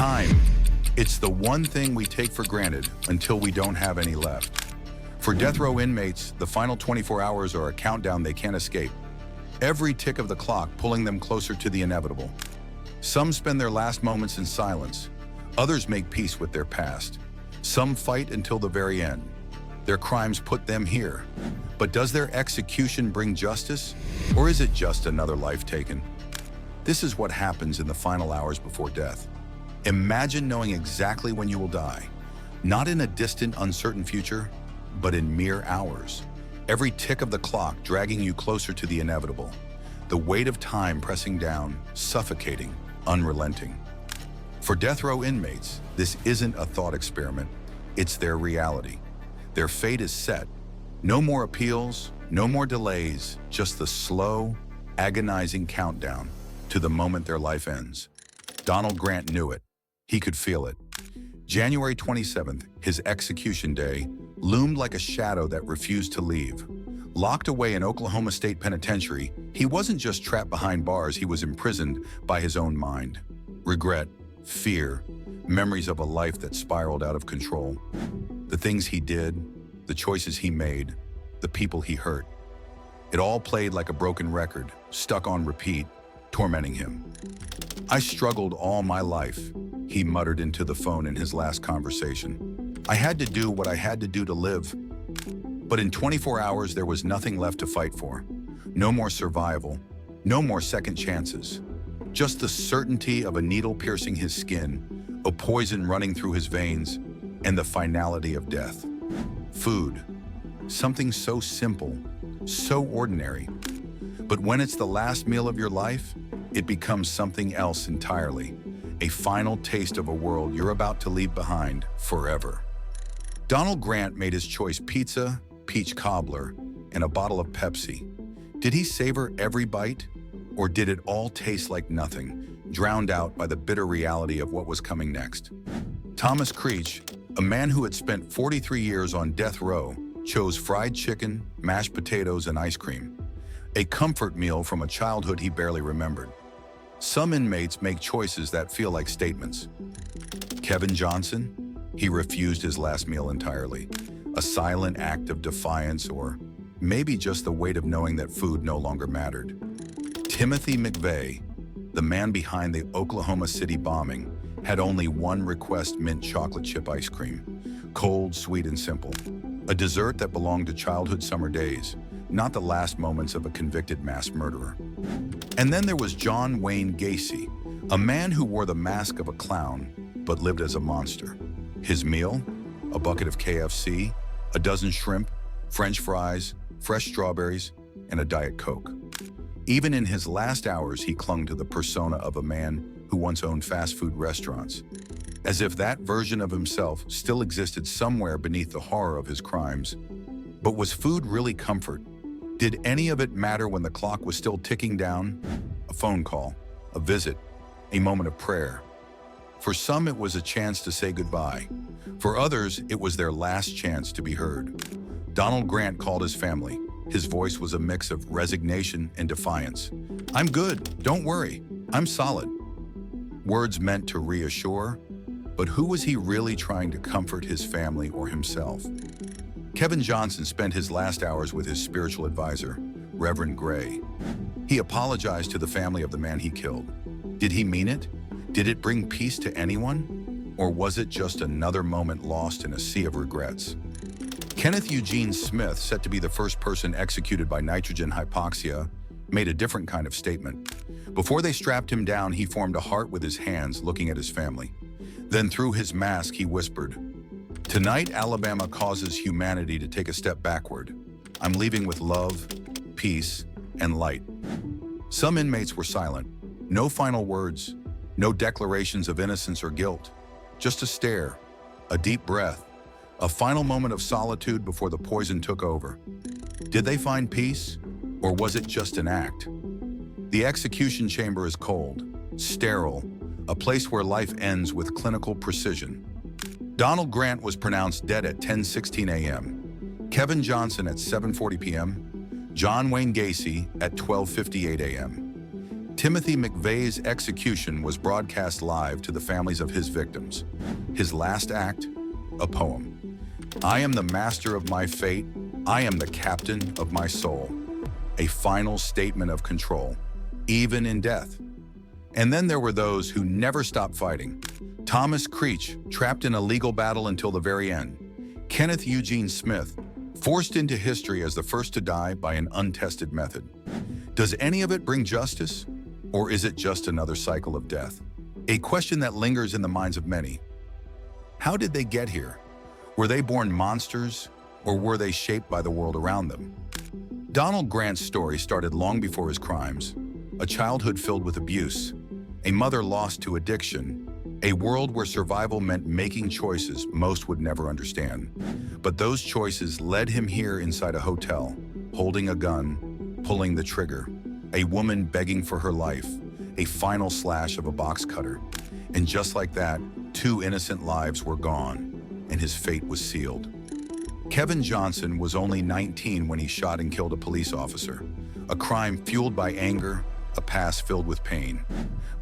Time. It's the one thing we take for granted until we don't have any left. For death row inmates, the final 24 hours are a countdown they can't escape. Every tick of the clock pulling them closer to the inevitable. Some spend their last moments in silence. Others make peace with their past. Some fight until the very end. Their crimes put them here. But does their execution bring justice? Or is it just another life taken? This is what happens in the final hours before death. Imagine knowing exactly when you will die. Not in a distant, uncertain future, but in mere hours. Every tick of the clock dragging you closer to the inevitable. The weight of time pressing down, suffocating, unrelenting. For death row inmates, this isn't a thought experiment. It's their reality. Their fate is set. No more appeals, no more delays, just the slow, agonizing countdown to the moment their life ends. Donald Grant knew it. He could feel it. January 27th, his execution day, loomed like a shadow that refused to leave. Locked away in Oklahoma State Penitentiary, he wasn't just trapped behind bars, he was imprisoned by his own mind. Regret, fear, memories of a life that spiraled out of control. The things he did, the choices he made, the people he hurt. It all played like a broken record, stuck on repeat, tormenting him. "I struggled all my life," he muttered into the phone in his last conversation. "I had to do what I had to do to live." But in 24 hours, there was nothing left to fight for. No more survival, no more second chances. Just the certainty of a needle piercing his skin, a poison running through his veins, and the finality of death. Food. Something so simple, so ordinary. But when it's the last meal of your life, it becomes something else entirely. A final taste of a world you're about to leave behind forever. Donald Grant made his choice: pizza, peach cobbler, and a bottle of Pepsi. Did he savor every bite? Or did it all taste like nothing, drowned out by the bitter reality of what was coming next? Thomas Creech, a man who had spent 43 years on death row, chose fried chicken, mashed potatoes, and ice cream. A comfort meal from a childhood he barely remembered. Some inmates make choices that feel like statements. Keving Johnson, he refused his last meal entirely. A silent act of defiance, or maybe just the weight of knowing that food no longer mattered. Timothy McVeigh, the man behind the Oklahoma City bombing, had only one request: mint chocolate chip ice cream. Cold, sweet, and simple. A dessert that belonged to childhood summer days, not the last moments of a convicted mass murderer. And then there was John Wayne Gacy, a man who wore the mask of a clown, but lived as a monster. His meal? A bucket of KFC, a dozen shrimp, French fries, fresh strawberries, and a Diet Coke. Even in his last hours, he clung to the persona of a man who once owned fast food restaurants, as if that version of himself still existed somewhere beneath the horror of his crimes. But was food really comfort? Did any of it matter when the clock was still ticking down? A phone call, a visit, a moment of prayer. For some, it was a chance to say goodbye. For others, it was their last chance to be heard. Donald Grant called his family. His voice was a mix of resignation and defiance. "I'm good, don't worry, I'm solid." Words meant to reassure, but who was he really trying to comfort, his family or himself? Keving Johnson spent his last hours with his spiritual advisor, Reverend Gray. He apologized to the family of the man he killed. Did he mean it? Did it bring peace to anyone? Or was it just another moment lost in a sea of regrets? Kenneth Eugene Smith, set to be the first person executed by nitrogen hypoxia, made a different kind of statement. Before they strapped him down, he formed a heart with his hands, looking at his family. Then through his mask, he whispered, "Tonight, Alabama causes humanity to take a step backward. I'm leaving with love, peace, and light." Some inmates were silent. No final words, no declarations of innocence or guilt. Just a stare, a deep breath, a final moment of solitude before the poison took over. Did they find peace, or was it just an act? The execution chamber is cold, sterile, a place where life ends with clinical precision. Donald Grant was pronounced dead at 10:16 a.m., Keving Johnson at 7:40 p.m., John Wayne Gacy at 12:58 a.m. Timothy McVeigh's execution was broadcast live to the families of his victims. His last act, a poem. I am the master of my fate. I am the captain of my soul. A final statement of control, even in death. And then there were those who never stopped fighting. Thomas Creech, trapped in a legal battle until the very end. Kenneth Eugene Smith, forced into history as the first to die by an untested method. Does any of it bring justice, or is it just another cycle of death? A question that lingers in the minds of many. How did they get here? Were they born monsters, or were they shaped by the world around them? Donald Grant's story started long before his crimes. A childhood filled with abuse, a mother lost to addiction, a world where survival meant making choices most would never understand. But those choices led him here inside a hotel, holding a gun, pulling the trigger, a woman begging for her life, a final slash of a box cutter. And just like that, 2 innocent lives were gone, and his fate was sealed. Keving Johnson was only 19 when he shot and killed a police officer, a crime fueled by anger, a past filled with pain.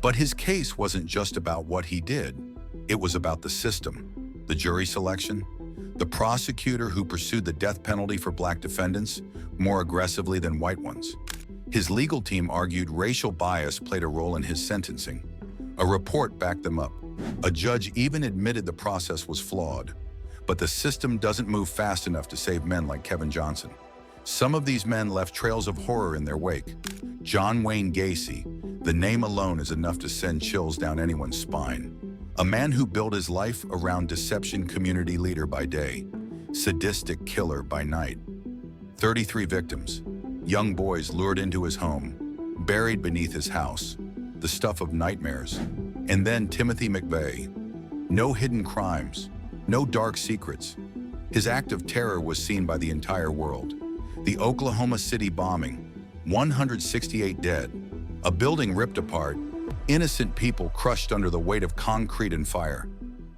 But his case wasn't just about what he did. It was about the system, the jury selection, the prosecutor who pursued the death penalty for black defendants more aggressively than white ones. His legal team argued racial bias played a role in his sentencing. A report backed them up. A judge even admitted the process was flawed. But the system doesn't move fast enough to save men like Keving Johnson. Some of these men left trails of horror in their wake. John Wayne Gacy, the name alone is enough to send chills down anyone's spine. A man who built his life around deception, community leader by day, sadistic killer by night. 33 victims, young boys lured into his home, buried beneath his house, the stuff of nightmares. And then Timothy McVeigh. No hidden crimes, no dark secrets. His act of terror was seen by the entire world. The Oklahoma City bombing, 168 dead, a building ripped apart, innocent people crushed under the weight of concrete and fire.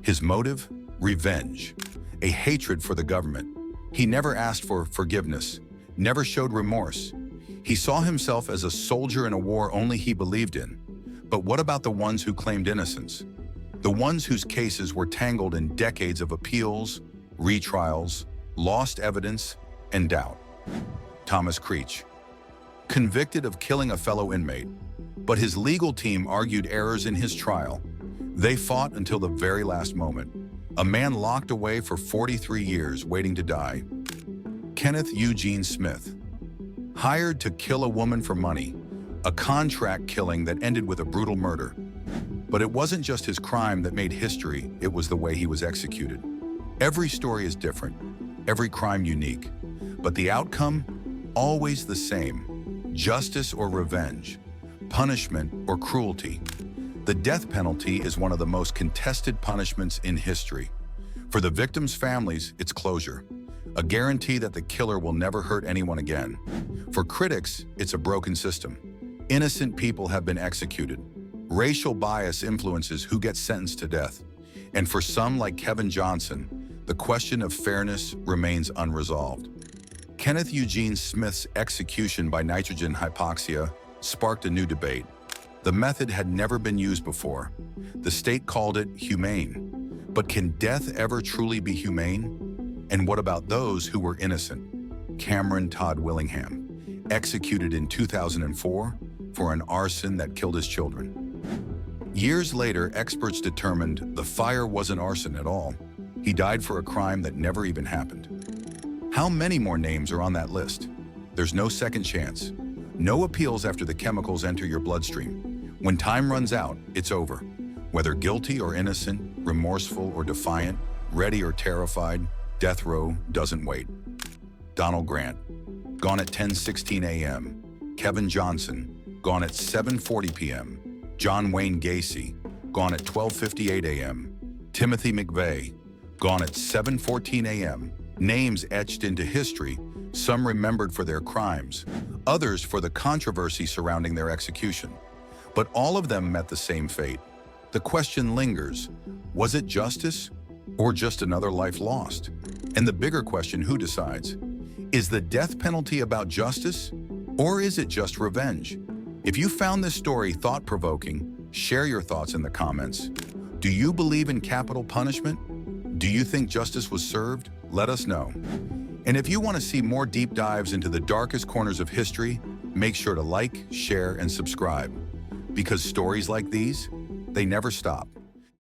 His motive? Revenge, a hatred for the government. He never asked for forgiveness, never showed remorse. He saw himself as a soldier in a war only he believed in. But what about the ones who claimed innocence? The ones whose cases were tangled in decades of appeals, retrials, lost evidence, and doubt. Thomas Creech, convicted of killing a fellow inmate, but his legal team argued errors in his trial. They fought until the very last moment. A man locked away for 43 years waiting to die. Kenneth Eugene Smith, hired to kill a woman for money, a contract killing that ended with a brutal murder. But it wasn't just his crime that made history, it was the way he was executed. Every story is different, every crime unique, but the outcome, always the same: justice or revenge, punishment or cruelty. The death penalty is one of the most contested punishments in history. For the victims' families, it's closure, a guarantee that the killer will never hurt anyone again. For critics, it's a broken system. Innocent people have been executed. Racial bias influences who gets sentenced to death. And for some, like Keving Johnson, the question of fairness remains unresolved. Kenneth Eugene Smith's execution by nitrogen hypoxia sparked a new debate. The method had never been used before. The state called it humane. But can death ever truly be humane? And what about those who were innocent? Cameron Todd Willingham, executed in 2004 for an arson that killed his children. Years later, experts determined the fire wasn't arson at all. He died for a crime that never even happened. How many more names are on that list? There's no second chance. No appeals after the chemicals enter your bloodstream. When time runs out, it's over. Whether guilty or innocent, remorseful or defiant, ready or terrified, death row doesn't wait. Donald Grant, gone at 10:16 a.m. Keving Johnson, gone at 7:40 p.m. John Wayne Gacy, gone at 12:58 a.m. Timothy McVeigh, gone at 7:14 a.m. Names etched into history, some remembered for their crimes, others for the controversy surrounding their execution. But all of them met the same fate. The question lingers, was it justice or just another life lost? And the bigger question, who decides? Is the death penalty about justice or is it just revenge? If you found this story thought-provoking, share your thoughts in the comments. Do you believe in capital punishment? Do you think justice was served? Let us know. And if you want to see more deep dives into the darkest corners of history, make sure to like, share, and subscribe. Because stories like these, they never stop.